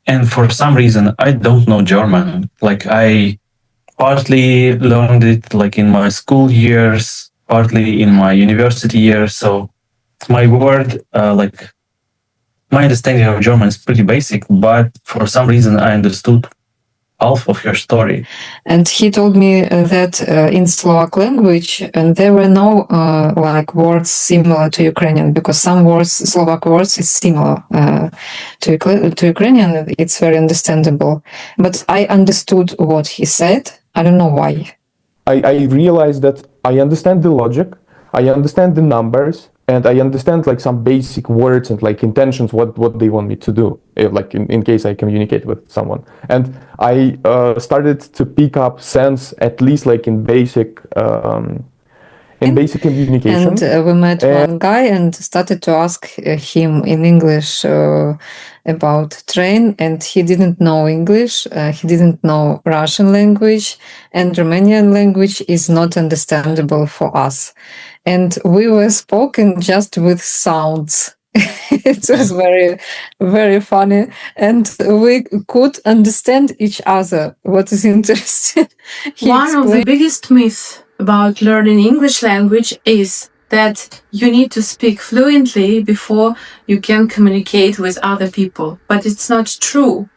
And for some reason, I don't know German. Like I partly learned it like in my school years, partly in my university years. So my word, my understanding of German is pretty basic, but for some reason I understood half of your story. And he told me that in Slovak language, and there were no like words similar to Ukrainian, because some words, Slovak words, is similar to Ukrainian. It's very understandable. But I understood what he said. I don't know why. I realized that I understand the logic, I understand the numbers, and I understand like some basic words and like intentions, what they want me to do, like in case I communicate with someone. And I started to pick up sense, at least like in basic communication. And we met one guy and started to ask him in English about train, and he didn't know English, he didn't know Russian language, and Romanian language is not understandable for us. And we were spoken just with sounds. It was very, very funny, and we could understand each other. What is interesting? One of the biggest myths about learning English language is that you need to speak fluently before you can communicate with other people. But it's not true.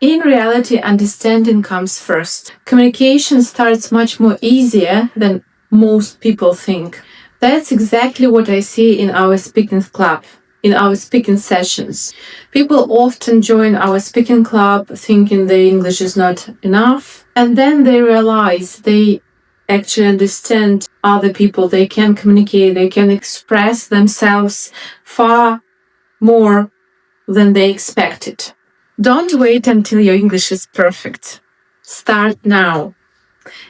In reality, understanding comes first. Communication starts much more easier than most people think. That's exactly what I see in our speaking club, in our speaking sessions. People often join our speaking club thinking their English is not enough, and then they realize they actually understand other people, they can communicate, they can express themselves far more than they expected. Don't wait until your English is perfect. Start now.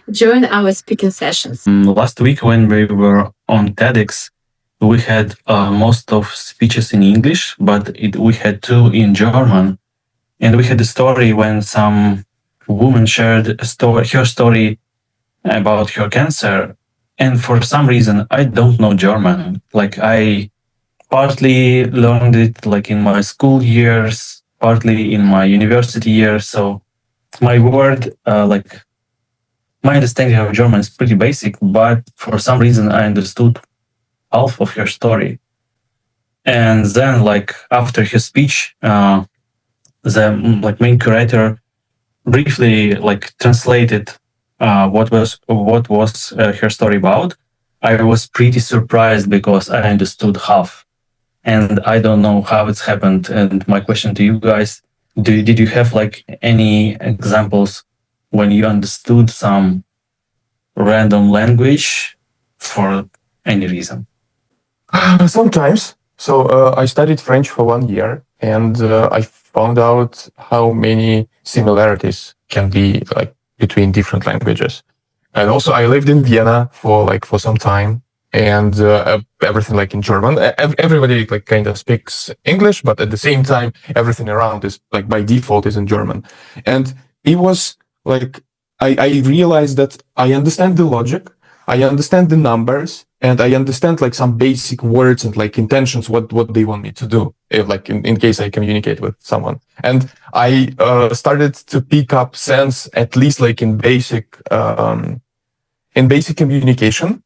Join our speaking sessions. Last week when we were on TEDx, we had most of speeches in English, but we had two in German. And we had a story when some woman shared her story about her cancer. And for some reason, I don't know German. Like I partly learned it like in my school years, partly in my university years. So my word, my understanding of German is pretty basic, but for some reason I understood half of her story. And then like after his speech, the main curator briefly translated what was her story about. I was pretty surprised because I understood half, and I don't know how it's happened. And my question to you guys: did you have like any examples when you understood some random language for any reason? Sometimes. So I studied French for 1 year, and I found out how many similarities can be like between different languages. And also, I lived in Vienna for some time, and everything like in German. Everybody like kind of speaks English, but at the same time, everything around is like by default is in German. And it was like I realized that I understand the logic, I understand the numbers, and I understand like some basic words and like intentions, what they want me to do, if, like in case I communicate with someone. And I started to pick up sense, at least like in basic communication.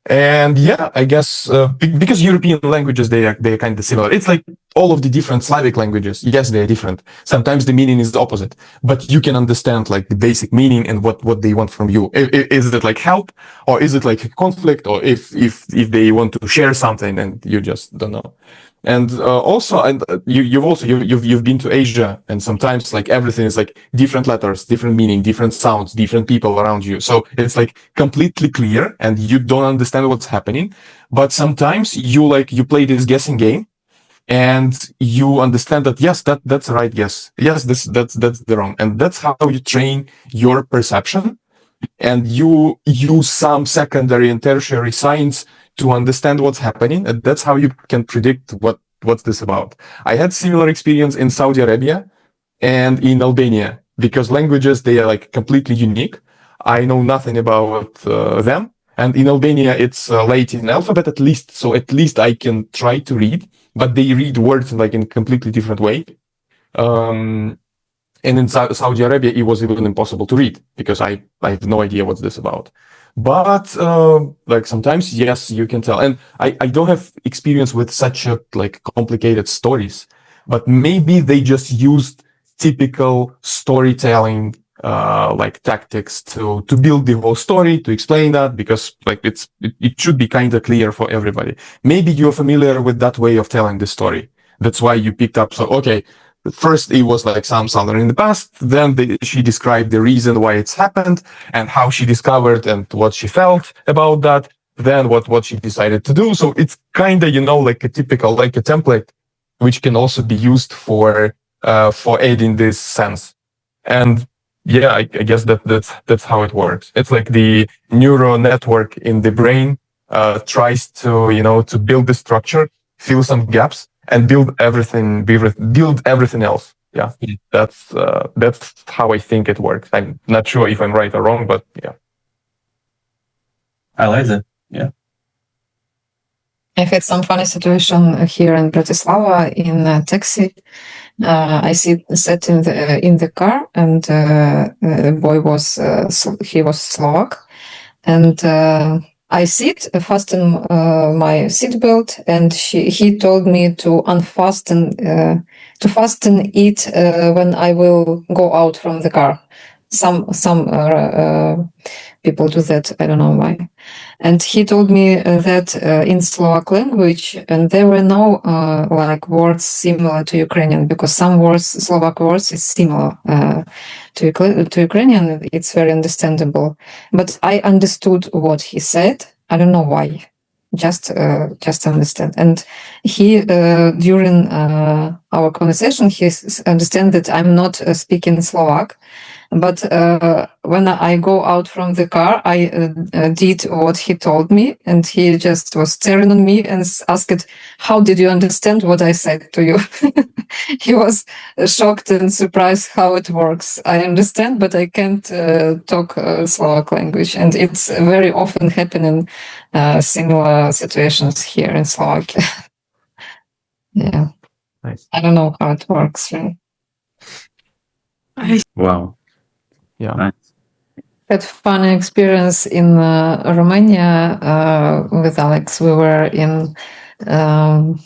And yeah, I guess because European languages, they are kind of similar. It's like all of the different Slavic languages. Yes, they are different. Sometimes the meaning is the opposite, but you can understand like the basic meaning and what they want from you. Is it like help, or is it like a conflict, or if they want to share something and you just don't know. And also, and you've been to Asia, and sometimes like everything is like different letters, different meaning, different sounds, different people around you. So it's like completely clear, and you don't understand what's happening. But sometimes you play this guessing game, and you understand that yes, that's right, yes, that's the wrong, and that's how you train your perception, and you use some secondary and tertiary science to understand what's happening, and that's how you can predict what's this about. I had similar experience in Saudi Arabia and in Albania, because languages, they are like completely unique. I know nothing about them, and in Albania it's Latin alphabet at least, so at least I can try to read, but they read words like in a completely different way. And in Saudi Arabia, it was even impossible to read because I have no idea what's this about. But like sometimes, yes, you can tell. And I don't have experience with such a like complicated stories, but maybe they just used typical storytelling like tactics to build the whole story, to explain that, because like it should be kind of clear for everybody. Maybe you're familiar with that way of telling the story. That's why you picked up. So okay, first it was like something in the past, then she described the reason why it's happened and how she discovered and what she felt about that, then what she decided to do. So it's kind of, like a typical, like a template, which can also be used for adding this sense. And yeah, I guess that's how it works. It's like the neural network in the brain tries to, to build the structure, fill some gaps, and build everything else. Yeah, that's how I think it works. I'm not sure if I'm right or wrong, but yeah. I like that. Yeah. I had some funny situation here in Bratislava in a taxi. I sat in the car, and the boy was he was Slovak, and I fasten my seatbelt, and he told me to fasten it when I will go out from the car. Some people do that. I don't know why. And he told me that in Slovak language, and there were no like words similar to Ukrainian, because some words, Slovak words, is similar to Ukrainian. It's very understandable. But I understood what he said. I don't know why. Just understand. And he during our conversation, he understand that I'm not speaking Slovak. But when I go out from the car, I did what he told me, and he just was staring on me and asked, "How did you understand what I said to you?" He was shocked and surprised how it works. I understand, but I can't talk Slovak language, and it's very often happening similar situations here in Slovakia. Yeah, Nice. I don't know how it works, really. Wow. Yeah. Nice. Had fun experience in Romania with Alex. We were in in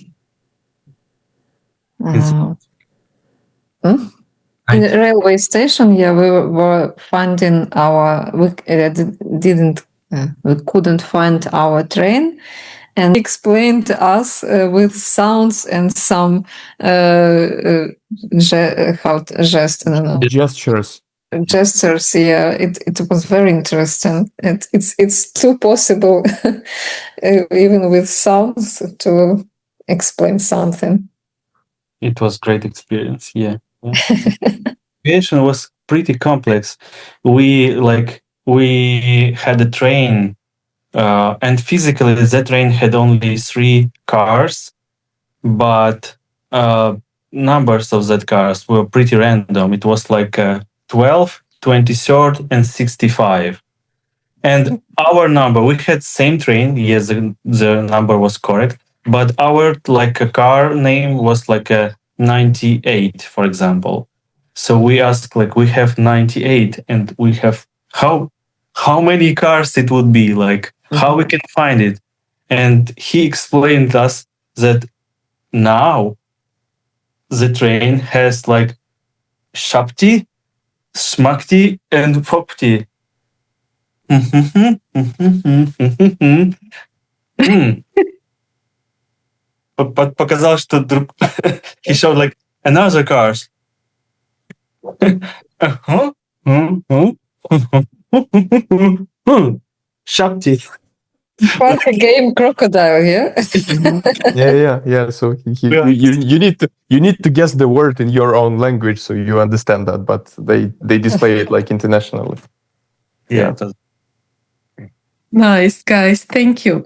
the railway station. Yeah, we were finding we couldn't find our train, and he explained to us with sounds and some gestures. Yeah, it was very interesting. It's too possible even with sounds to explain something. It was great experience. Yeah. Situation was pretty complex. We had a train, and physically that train had only 3 cars, but numbers of that cars were pretty random. It was like 12, 23rd, and 65. And our number, we had same train. Yes, the number was correct, but our like a car name was like a 98, for example. So we asked, like, we have 98, and we have how many cars it would be, like how we can find it. And he explained us that now the train has like Shapti, Smakti, and Fopti. Показал, что друг... He showed like another cars. Shapti. Like a game crocodile, yeah. Yeah. So you need to guess the word in your own language so you understand that, but they display it like internationally. Yeah. Nice, guys. Thank you.